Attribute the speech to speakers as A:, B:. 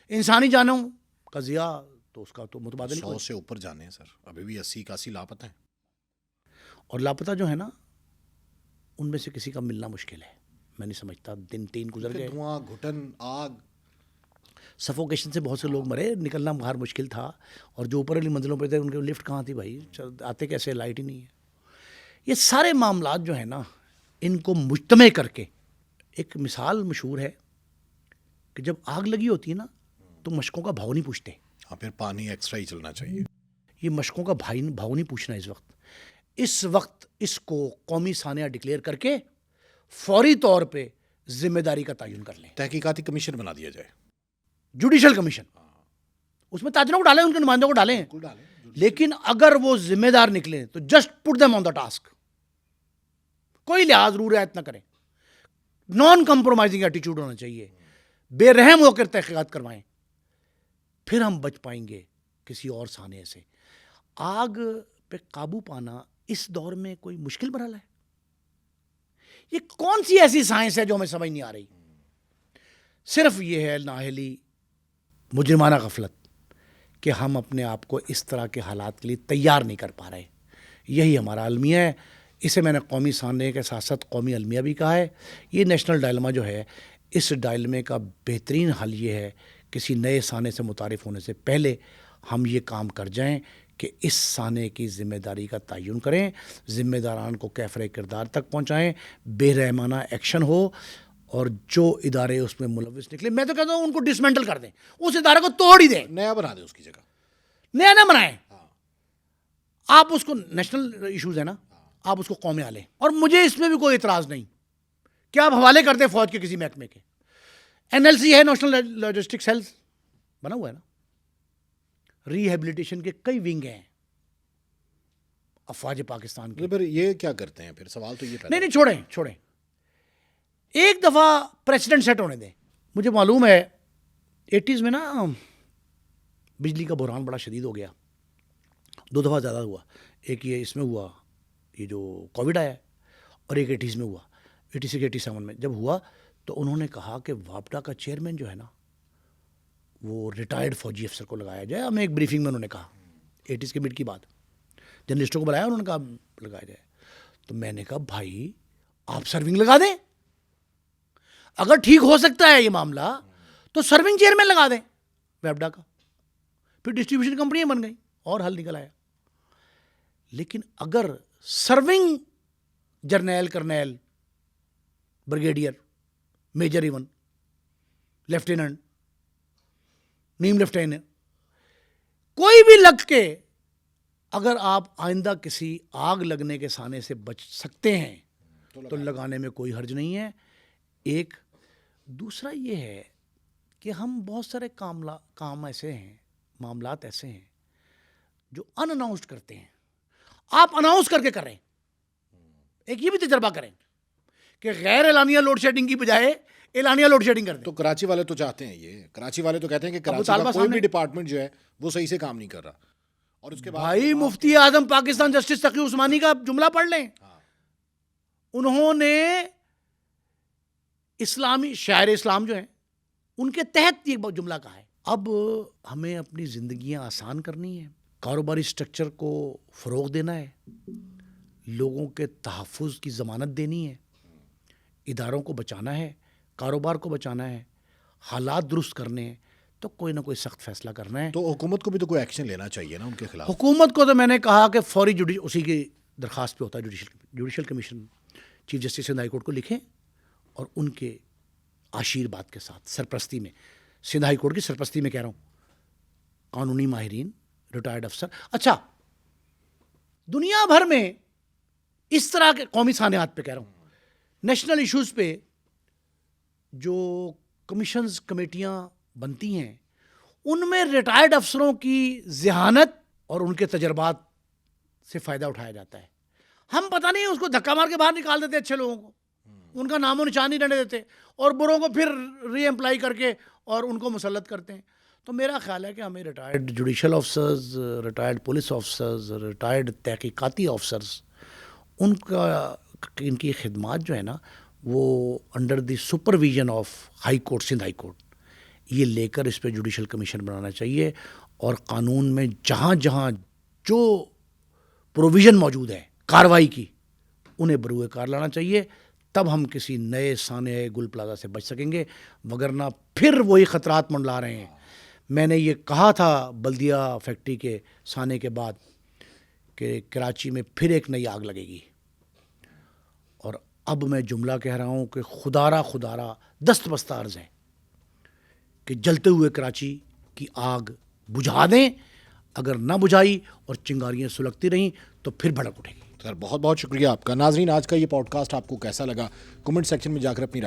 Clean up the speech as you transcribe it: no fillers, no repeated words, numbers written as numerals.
A: انسانی جانوں کا ضیاع تو اس کا تو متبادل
B: 100 سے اوپر جانے ہیں سر، ابھی بھی 80 لاپتہ ہیں.
A: اور لاپتہ جو ہے نا ان میں سے کسی کا ملنا مشکل ہے. میں نہیں سمجھتا دن 3 گزر گئے،
B: دھواں، گھٹن، آگ،
A: سفوکیشن سے بہت سے لوگ مرے، نکلنا باہر مشکل تھا. اور جو اوپر والی منزلوں پہ تھے ان کے لفٹ کہاں تھی بھائی، آتے کیسے، لائٹ ہی نہیں ہے. یہ سارے معاملات جو ہیں نا ان کو مجتمع کر کے ایک مثال مشہور ہے کہ جب آگ لگی ہوتی ہے نا تو مشکوں کا بھاؤ نہیں پوچھتے.
B: ہاں، پھر پانی ایکسٹرا ہی چلنا چاہیے.
A: یہ مشکوں کا بھاؤ نہیں پوچھنا اس وقت اس کو قومی سانحہ ڈکلیئر کر کے فوری طور پہ ذمہ داری کا تعین کر لیں.
B: تحقیقاتی کمیشن بنا دیا جائے،
A: جوڈیشل کمیشن، اس میں تاجروں کو ڈالیں، ان کے نمائندوں کو ڈالیں، لیکن اگر وہ ذمہ دار نکلیں تو just put them on the task. کوئی لحاظ رو رعایت نہ کریں، نان کمپرومائزنگ ایٹیچیوڈ ہونا چاہیے، بے رحم ہو کر تحقیقات کروائیں. پھر ہم بچ پائیں گے کسی اور سانحے سے. آگ پہ قابو پانا اس دور میں کوئی مشکل مرحلہ ہے؟ یہ کون سی ایسی سائنس ہے جو ہمیں سمجھ نہیں آ رہی؟ صرف یہ ہے نااہلی، مجرمانہ غفلت کہ ہم اپنے آپ کو اس طرح کے حالات کے لیے تیار نہیں کر پا رہے. یہی ہمارا المیہ ہے. اسے میں نے قومی سانحے کے ساتھ ساتھ قومی المیہ بھی کہا ہے. یہ نیشنل ڈائلما جو ہے، اس ڈائلمے کا بہترین حل یہ ہے کسی نئے سانحے سے متعارف ہونے سے پہلے ہم یہ کام کر جائیں کہ اس سانحے کی ذمہ داری کا تعین کریں، ذمہ داران کو کیفر کردار تک پہنچائیں، بے رحمانہ ایکشن ہو، اور جو ادارے اس میں ملوث نکلے میں تو کہتا ہوں ان کو ڈسمینٹل کر دیں، اس ادارے کو توڑ ہی دیں،
B: نیا بنا دیں، اس کی جگہ
A: نیا نہ بنائیں. آپ اس کو نیشنل ایشوز ہے نا، آپ اس کو قومی لیں. اور مجھے اس میں بھی کوئی اعتراض نہیں کہ آپ حوالے کر دیں فوج کے کسی محکمے کے. NLC ہے، نیشنل لاجسٹک سیلز بنا ہوا ہے نا، ریہیبلیٹیشن کے کئی ونگ ہیں افواج پاکستان کے.
B: پھر یہ کیا کرتے ہیں؟ پھر سوال تو یہ پیدا
A: نہیں چھوڑیں ایک دفعہ پریسیڈنٹ سیٹ ہونے دیں. مجھے معلوم ہے 80s میں نا بجلی کا بحران بڑا شدید ہو گیا، 2 دفعہ زیادہ ہوا. ایک یہ اس میں ہوا، یہ جو کووڈ آیا، اور ایک 80s میں ہوا، 86 87 میں جب ہوا تو انہوں نے کہا کہ واپڈا کا چیئرمین جو ہے نا وہ ریٹائرڈ فوجی افسر کو لگایا جائے. ہمیں ایک بریفنگ میں انہوں نے کہا 80s کے مڈ کی بات، جرنلسٹوں کو بلایا، انہوں نے کہا لگایا جائے. تو میں نے کہا بھائی آپ سرونگ لگا دیں، اگر ٹھیک ہو سکتا ہے یہ معاملہ تو سرونگ چیئرمین لگا دیں ویپڈا کا، پھر ڈسٹریبیوشن کمپنیاں بن گئی اور حل نکل آیا. لیکن اگر سرونگ جرنیل، کرنیل، بریگیڈیئر، میجر، ایون لیفٹیننٹ، نیم لیفٹیننٹ، کوئی بھی لگ کے اگر آپ آئندہ کسی آگ لگنے کے سانے سے بچ سکتے ہیں تو لگانے میں کوئی حرج نہیں ہے. ایک دوسرا یہ ہے کہ ہم بہت سارے کام ایسے ہیں، معاملات ایسے ہیں جو ان اناؤنسڈ کرتے ہیں، آپ اناؤنس کر کے کریں. ایک یہ بھی تجربہ کریں کہ غیر اعلانیہ لوڈ شیڈنگ کی بجائے اعلانیہ لوڈ شیڈنگ کر دیں.
B: تو کراچی والے تو چاہتے ہیں، یہ کراچی والے تو کہتے ہیں کہ کراچی کا کوئی بھی ڈپارٹمنٹ جو ہے وہ صحیح سے کام نہیں کر رہا. اور اس کے بعد
A: بھائی مفتی اعظم پاکستان جسٹس تقی عثمانی کا جملہ پڑھ لیں. انہوں نے اسلامی شاعر اسلام جو ہیں ان کے تحت یہ جملہ کہا ہے. اب ہمیں اپنی زندگیاں آسان کرنی ہے، کاروباری سٹرکچر کو فروغ دینا ہے، لوگوں کے تحفظ کی ضمانت دینی ہے، اداروں کو بچانا ہے، کاروبار کو بچانا ہے، حالات درست کرنے ہیں، تو کوئی نہ کوئی سخت فیصلہ کرنا ہے.
B: تو حکومت کو بھی تو کوئی ایکشن لینا چاہیے نا ان کے خلاف.
A: حکومت کو تو میں نے کہا کہ فوری اسی کی درخواست پہ ہوتا ہے judicial commission chief justice Sindh high court کو لکھیں اور ان کے آشیرواد کے ساتھ سرپرستی میں، سندھ ہائی کورٹ کی سرپرستی میں کہہ رہا ہوں، قانونی ماہرین، ریٹائرڈ افسر. اچھا دنیا بھر میں اس طرح کے قومی سانحات پہ کہہ رہا ہوں، نیشنل ایشوز پہ جو کمیشنز، کمیٹیاں بنتی ہیں ان میں ریٹائرڈ افسروں کی ذہانت اور ان کے تجربات سے فائدہ اٹھایا جاتا ہے. ہم پتہ نہیں اس کو دھکا مار کے باہر نکال دیتے اچھے لوگوں کو، ان کا نام و نشان نہیں رہنے دیتے، اور بروں کو پھر ری امپلائی کر کے اور ان کو مسلط کرتے ہیں. تو میرا خیال ہے کہ ہمیں retired judicial officers, retired police officers, retired تحقیقاتی آفسرز، ان کی خدمات جو ہے نا وہ under the supervision of high court, Sindh high court, یہ لے کر اس پہ جوڈیشل کمیشن بنانا چاہیے, اور قانون میں جہاں جہاں جو پروویژن موجود ہے کارروائی کی انہیں بروئے کار لانا چاہیے, تب ہم کسی نئے سانحہ گل پلازا سے بچ سکیں گے, وگرنہ پھر وہی خطرات منڈلا رہے ہیں. میں نے یہ کہا تھا بلدیہ فیکٹری کے سانحے کے بعد کہ کراچی میں پھر ایک نئی آگ لگے گی, اور اب میں جملہ کہہ رہا ہوں کہ خدارا دست بستہ عرض ہے کہ جلتے ہوئے کراچی کی آگ بجھا دیں. اگر نہ بجھائی اور چنگاریاں سلگتی رہیں تو پھر بھڑک اٹھے گی.
B: سر بہت بہت شکریہ آپ کا. ناظرین, آج کا یہ پوڈ کاسٹ آپ کو کیسا لگا؟ کمنٹ سیکشن میں جا کر اپنی